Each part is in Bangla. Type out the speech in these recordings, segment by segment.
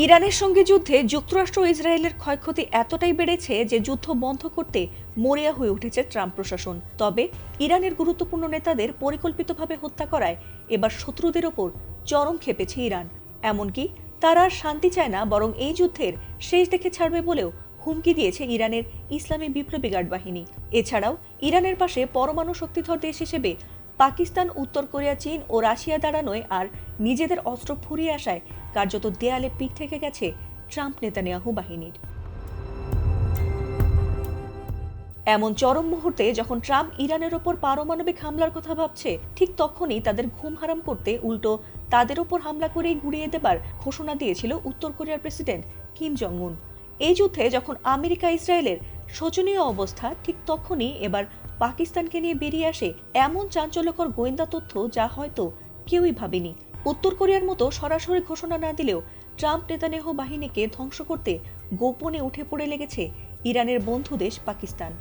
ইরানের সঙ্গে যুদ্ধে যুক্তরাষ্ট্র ও ইসরায়েলের ক্ষয়ক্ষতি এতটাই বেড়েছে যে যুদ্ধ বন্ধ করতে মরিয়া হয়ে উঠেছে ট্রাম্প প্রশাসন। তবে ইরানের গুরুত্বপূর্ণ নেতাদের পরিকল্পিতভাবে হত্যা করায় এবার শত্রুদের ওপর চরম ক্ষেপেছে ইরান। এমনকি তারা আর শান্তি চায় না, বরং এই যুদ্ধের শেষ দেখে ছাড়বে বলেও হুমকি দিয়েছে ইরানের ইসলামী বিপ্লবী গার্ড বাহিনী। এছাড়াও ইরানের পাশে পরমাণু শক্তিধর দেশ হিসেবে পাকিস্তান, উত্তর কোরিয়া, চীন ও রাশিয়া দাঁড়ানোয় আর নিজেদের অস্ত্র ফুরিয়ে আসায় কার্যত দেয়ালে পিঠ থেকে গেছে ট্রাম্প নেতানিয়াহু বাহিনীর। এমন চরম মুহূর্তে যখন ট্রাম্প ইরানের ওপর পারমাণবিক হামলার কথা ভাবছে, ঠিক তখনই তাদের ঘুম হারাম করতে উল্টো তাদের ওপর হামলা করেই গুড়িয়ে দেবার ঘোষণা দিয়েছিল উত্তর কোরিয়ার প্রেসিডেন্ট কিম জং উন। এই যুদ্ধে যখন আমেরিকা ইসরায়েলের শোচনীয় অবস্থা, ঠিক তখনই এবার পাকিস্তানকে নিয়ে বেরিয়ে আসে এমন চাঞ্চল্যকর গোয়েন্দা তথ্য যা হয়তো কেউই ভাবেনি। উত্তর কোরিয়ার মতো সরাসরি ঘোষণা না দিলেও ট্রাম্প নেতানিয়াহু বাহিনীকে ধ্বংস করতে গোপনে উঠে পড়ে লেগেছে ইরানের বন্ধু দেশ পাকিস্তান।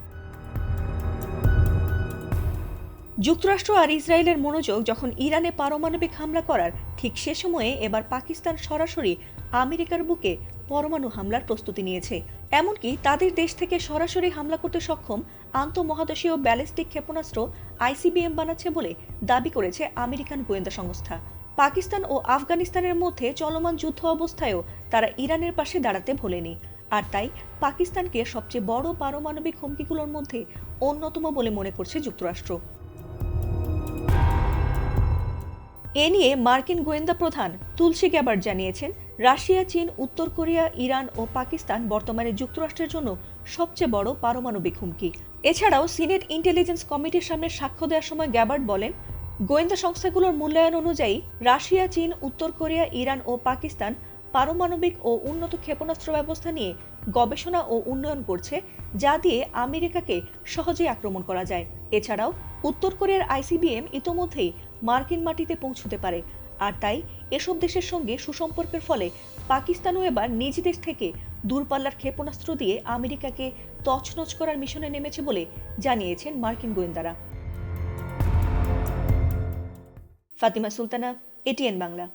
যুক্তরাষ্ট্র আর ইসরায়েলের মনোযোগ যখন ইরানে পারমাণবিক হামলা করার, ঠিক সে সময়ে এবার পাকিস্তান সরাসরি আমেরিকার বুকে পরমাণু হামলার প্রস্তুতি নিয়েছে। এমনকি তাদের দেশ থেকে সরাসরি হামলা করতে সক্ষম আন্তঃমহাদেশীয় ব্যালিস্টিক ক্ষেপণাস্ত্র আইসিবিএম বানাচ্ছে বলে দাবি করেছে আমেরিকান গোয়েন্দা সংস্থা। পাকিস্তান ও আফগানিস্তানের মধ্যে চলমান যুদ্ধ অবস্থায়ও তারা ইরানের পাশে দাঁড়াতে ভোলেনি। আর তাই পাকিস্তানকে সবচেয়ে বড় পারমাণবিক হুমকিগুলোর মধ্যে অন্যতম বলে মনে করছে যুক্তরাষ্ট্র। এ নিয়ে মার্কিন গোয়েন্দা প্রধান তুলসী গ্যাবার্ড জানিয়েছেন, রাশিয়া, চীন, উত্তর কোরিয়া, ইরান ও পাকিস্তান বর্তমানে যুক্তরাষ্ট্রের জন্য সবচেয়ে বড় পারমাণবিক হুমকি। এছাড়াও সিনেট ইন্টেলিজেন্স কমিটির সামনে সাক্ষ্য দেওয়ার সময় গ্যাবার্ড বলেন, গোয়েন্দা সংস্থাগুলোর মূল্যায়ন অনুযায়ী রাশিয়া, চীন, উত্তর কোরিয়া, ইরান ও পাকিস্তান পারমাণবিক ও উন্নত ক্ষেপণাস্ত্র ব্যবস্থা নিয়ে গবেষণা ও উন্নয়ন করছে, যা দিয়ে আমেরিকাকে সহজেই আক্রমণ করা যায়। এছাড়াও উত্তর কোরিয়ার আইসিবিএম ইতোমধ্যেই মার্কিন মাটিতে পৌঁছতে পারে। আর তাই এসব দেশের সঙ্গে সুসম্পর্কের ফলে পাকিস্তানও এবার নিজ দেশ থেকে দূরপাল্লার ক্ষেপণাস্ত্র দিয়ে আমেরিকাকে তছনছ করার মিশনে নেমেছে বলে জানিয়েছেন মার্কিন গোয়েন্দারা। ফাতিমা সুলতানা, এটিএন বাংলা।